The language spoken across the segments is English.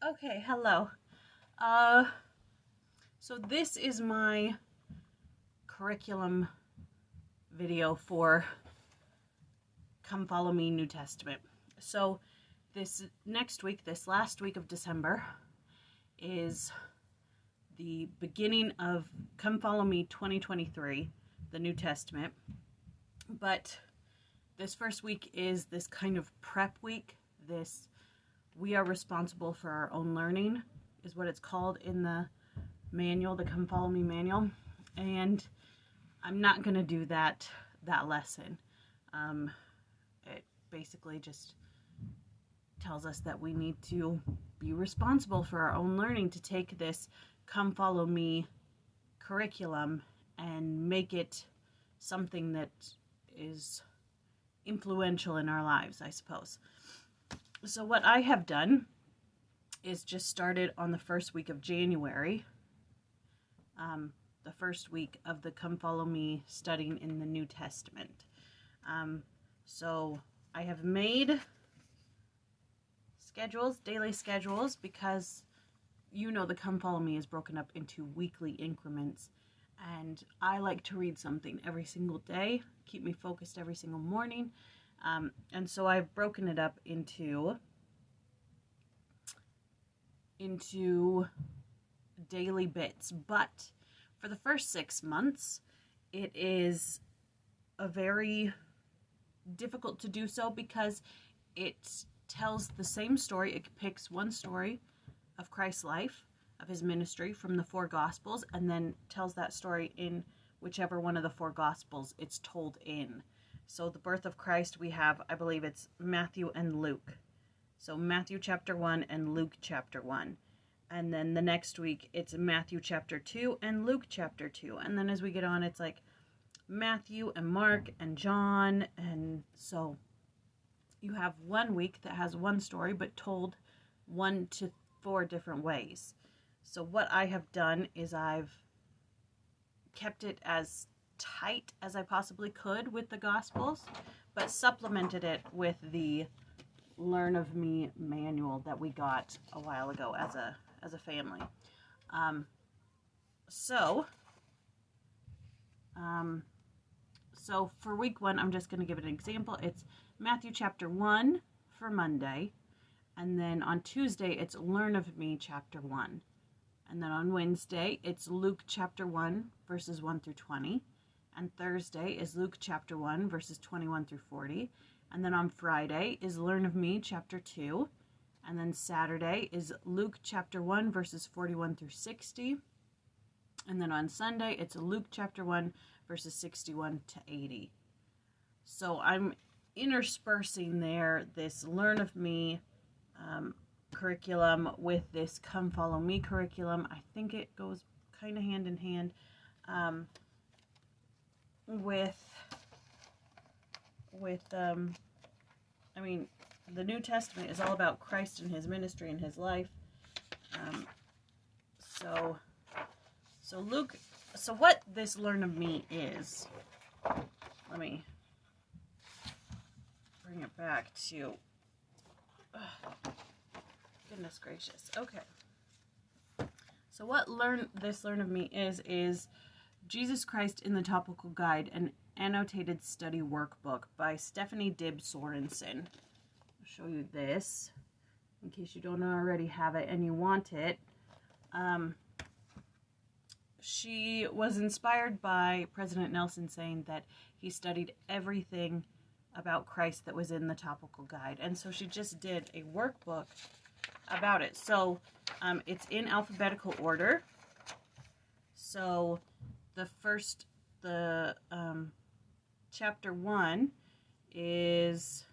Okay, hello. Uh, so this is my curriculum video for Come Follow Me New Testament. So this next week, this last week of December, is the beginning of Come Follow Me 2023, the New Testament. But this first week is this kind of prep week. This we are responsible for our own learning is what it's called in the manual, the Come Follow Me manual. And I'm not going to do that lesson. It basically just tells us that we need to be responsible for our own learning, to take this Come Follow Me curriculum and make it something that is influential in our lives, I suppose. So what I have done is just started on the first week of January, the first week of the Come Follow Me studying in the New Testament. So I have made schedules, daily schedules, because the Come Follow Me is broken up into weekly increments, and I like to read something every single day, keep me focused every single morning. And so I've broken it up into daily bits. But for the first 6 months, it is a very difficult to do so because it tells the same story. It picks one story of Christ's life, of his ministry from the 4 Gospels, and then tells that story in whichever one of the 4 Gospels it's told in. So the birth of Christ, we have, I believe it's Matthew and Luke. So Matthew chapter 1 and Luke chapter 1. And then the next week, it's Matthew chapter 2 and Luke chapter 2. And then as we get on, it's like Matthew and Mark and John. And so you have 1 week that has one story, but told 1 to 4 different ways. So what I have done is I've kept it as tight as I possibly could with the Gospels, but supplemented it with the Learn of Me manual that we got a while ago as a family. So for week 1, I'm just going to give it an example. It's Matthew chapter 1 for Monday, and then on Tuesday it's Learn of Me chapter 1, and then on Wednesday it's Luke chapter 1 verses 1 through 20, and Thursday is Luke chapter 1 verses 21 through 40, and then on Friday is Learn of Me chapter 2, and then Saturday is Luke chapter 1 verses 41 through 60, and then on Sunday it's Luke chapter 1 verses 61 to 80. So I'm interspersing there this Learn of Me curriculum with this Come Follow Me curriculum. I think it goes kind of hand in hand the New Testament is all about Christ and his ministry and his life. So what this Learn of Me is, let me bring it back to, goodness gracious. Okay. So what this Learn of Me is Jesus Christ in the Topical Guide, an annotated study workbook by Stephanie Dibb Sorensen. I'll show you this in case you don't already have it and you want it. She was inspired by President Nelson saying that he studied everything about Christ that was in the Topical Guide, and so she just did a workbook about it. So it's in alphabetical order. So the chapter 1 is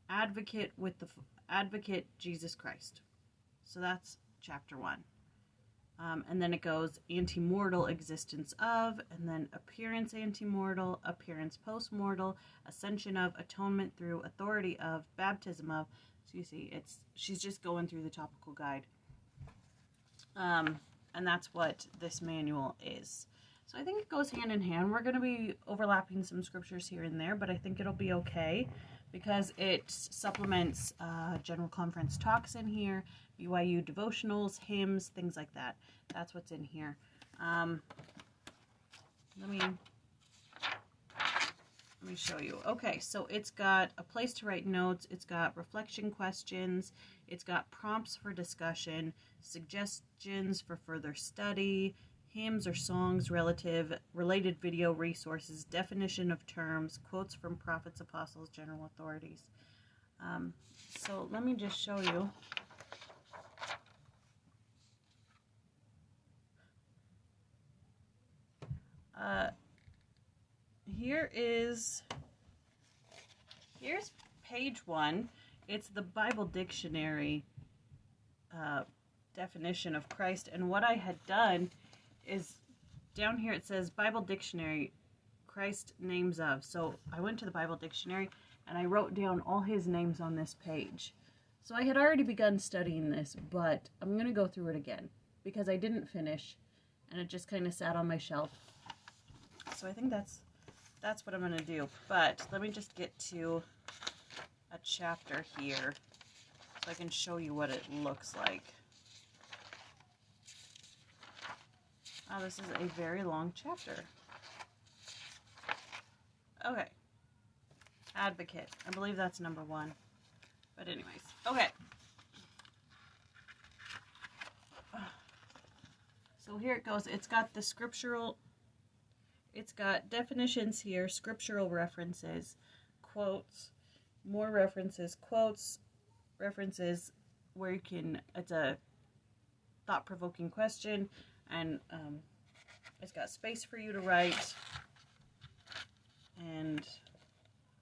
Advocate Jesus Christ. So that's chapter 1. And then it goes antemortal existence of, and then appearance antemortal, appearance postmortal, ascension of, atonement through, authority of, baptism of. So you see, she's just going through the Topical Guide. And that's what this manual is. So I think it goes hand in hand. We're going to be overlapping some scriptures here and there, but I think it'll be okay. because it supplements General Conference talks in here, BYU devotionals, hymns, things like that. That's what's in here. Let me show you. Okay, so it's got a place to write notes, it's got reflection questions, it's got prompts for discussion, suggestions for further study, hymns or songs related video resources, definition of terms, quotes from prophets, apostles, general authorities. So let me just show you. Here's page 1. It's the Bible Dictionary definition of Christ, and what I had done is down here it says Bible Dictionary, Christ names of. So I went to the Bible Dictionary and I wrote down all his names on this page. So I had already begun studying this, but I'm going to go through it again because I didn't finish and it just kind of sat on my shelf. So I think that's what I'm going to do. But let me just get to a chapter here so I can show you what it looks like. Oh, this is a very long chapter. Okay. Advocate. I believe that's number 1. But anyways. Okay. So here it goes. It's got the scriptural... It's got definitions here, scriptural references, quotes, more references, quotes, references where you can... It's a thought-provoking question, and it's got space for you to write and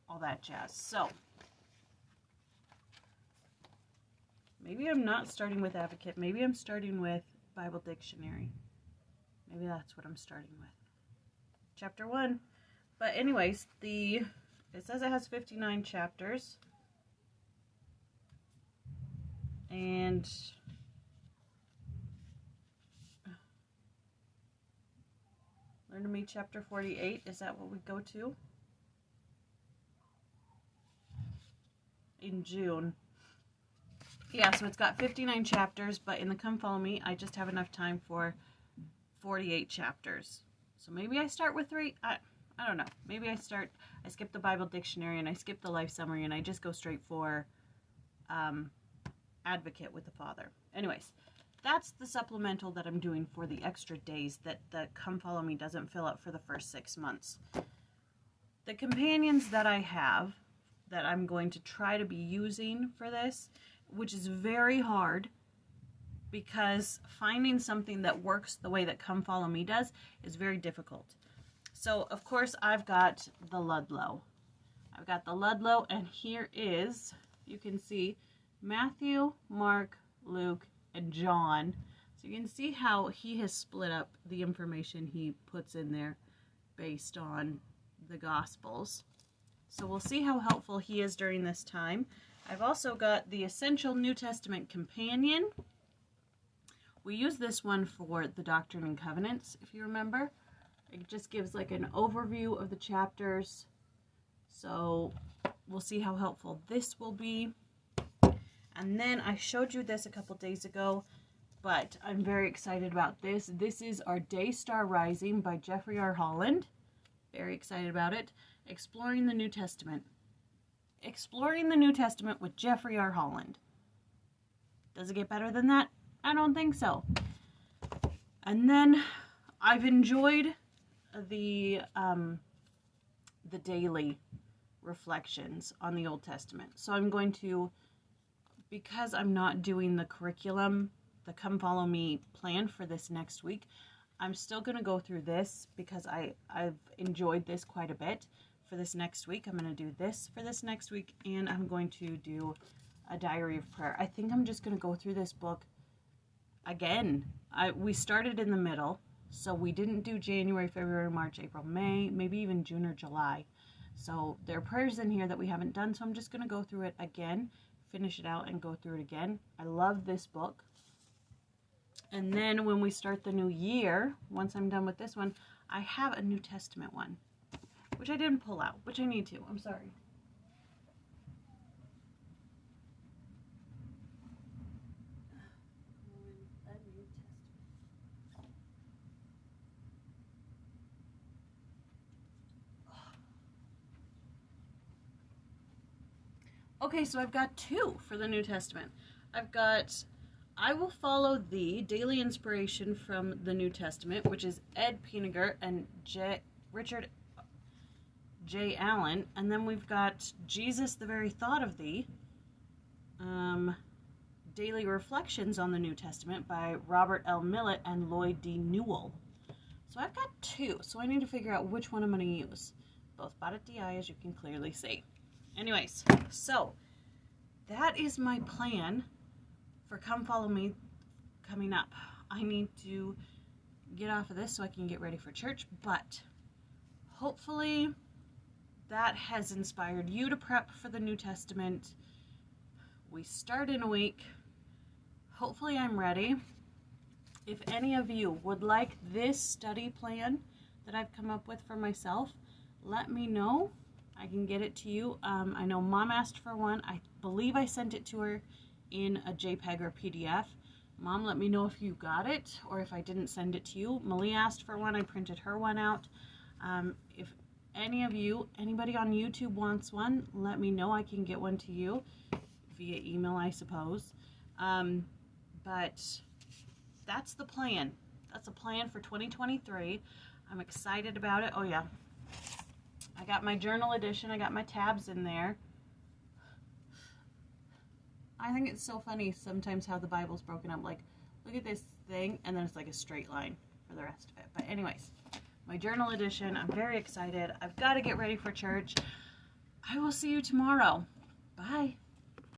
all that jazz. So maybe I'm not starting with Advocate. Maybe I'm starting with Bible Dictionary. Maybe that's what I'm starting with. Chapter 1. But anyways, it says it has 59 chapters. And Learn to Me chapter 48, is that what we go to? In June. Yeah, so it's got 59 chapters, but in the Come Follow Me, I just have enough time for 48 chapters. So maybe I start with 3. I don't know. Maybe I skip the Bible Dictionary and I skip the Life Summary and I just go straight for Advocate with the Father. Anyways, that's the supplemental that I'm doing for the extra days that the Come Follow Me doesn't fill up for the first 6 months. The companions that I have, that I'm going to try to be using for this, which is very hard because finding something that works the way that Come Follow Me does is very difficult. So, of course, I've got the Ludlow. And here is, you can see, Matthew, Mark, Luke, and John. So you can see how he has split up the information he puts in there based on the Gospels. So we'll see how helpful he is during this time. I've also got the Essential New Testament Companion. We use this one for the Doctrine and Covenants, if you remember. It just gives like an overview of the chapters. So we'll see how helpful this will be. And then I showed you this a couple days ago, but I'm very excited about this. This is Our Day Star Rising by Jeffrey R. Holland. Very excited about it. Exploring the New Testament. Exploring the New Testament with Jeffrey R. Holland. Does it get better than that? I don't think so. And then I've enjoyed the daily reflections on the Old Testament. So I'm going to, because I'm not doing the curriculum, the Come Follow Me plan for this next week, I'm still going to go through this because I've enjoyed this quite a bit. For this next week, I'm going to do this for this next week, and I'm going to do a diary of prayer. I think I'm just going to go through this book again. We started in the middle, so we didn't do January, February, March, April, May, maybe even June or July. So there are prayers in here that we haven't done, so I'm just going to go through it again, finish it out, and go through it again. I love this book. And then when we start the new year, once I'm done with this one, I have a New Testament one, which I didn't pull out, which I need to. I'm sorry. Okay, so I've got 2 for the New Testament. I've got I Will Follow Thee, Daily Inspiration from the New Testament, which is Ed Pinegar and Richard J. Allen. And then we've got Jesus, the Very Thought of Thee, Daily Reflections on the New Testament by Robert L. Millett and Lloyd D. Newell. So I've got 2, so I need to figure out which one I'm going to use. Both bought at DI, as you can clearly see. Anyways, so that is my plan for Come Follow Me coming up. I need to get off of this so I can get ready for church, but hopefully that has inspired you to prep for the New Testament. We start in a week. Hopefully I'm ready. If any of you would like this study plan that I've come up with for myself, let me know. I can get it to you. I know Mom asked for one. I believe I sent it to her in a JPEG or PDF. Mom, let me know if you got it or if I didn't send it to you. Malia asked for one. I printed her one out. If any of you, anybody on YouTube wants one, let me know. I can get one to you via email, I suppose. But that's the plan. That's a plan for 2023. I'm excited about it. Oh yeah. I got my journal edition. I got my tabs in there. I think it's so funny sometimes how the Bible's broken up. Like, look at this thing, and then it's like a straight line for the rest of it. But anyways, my journal edition. I'm very excited. I've got to get ready for church. I will see you tomorrow. Bye.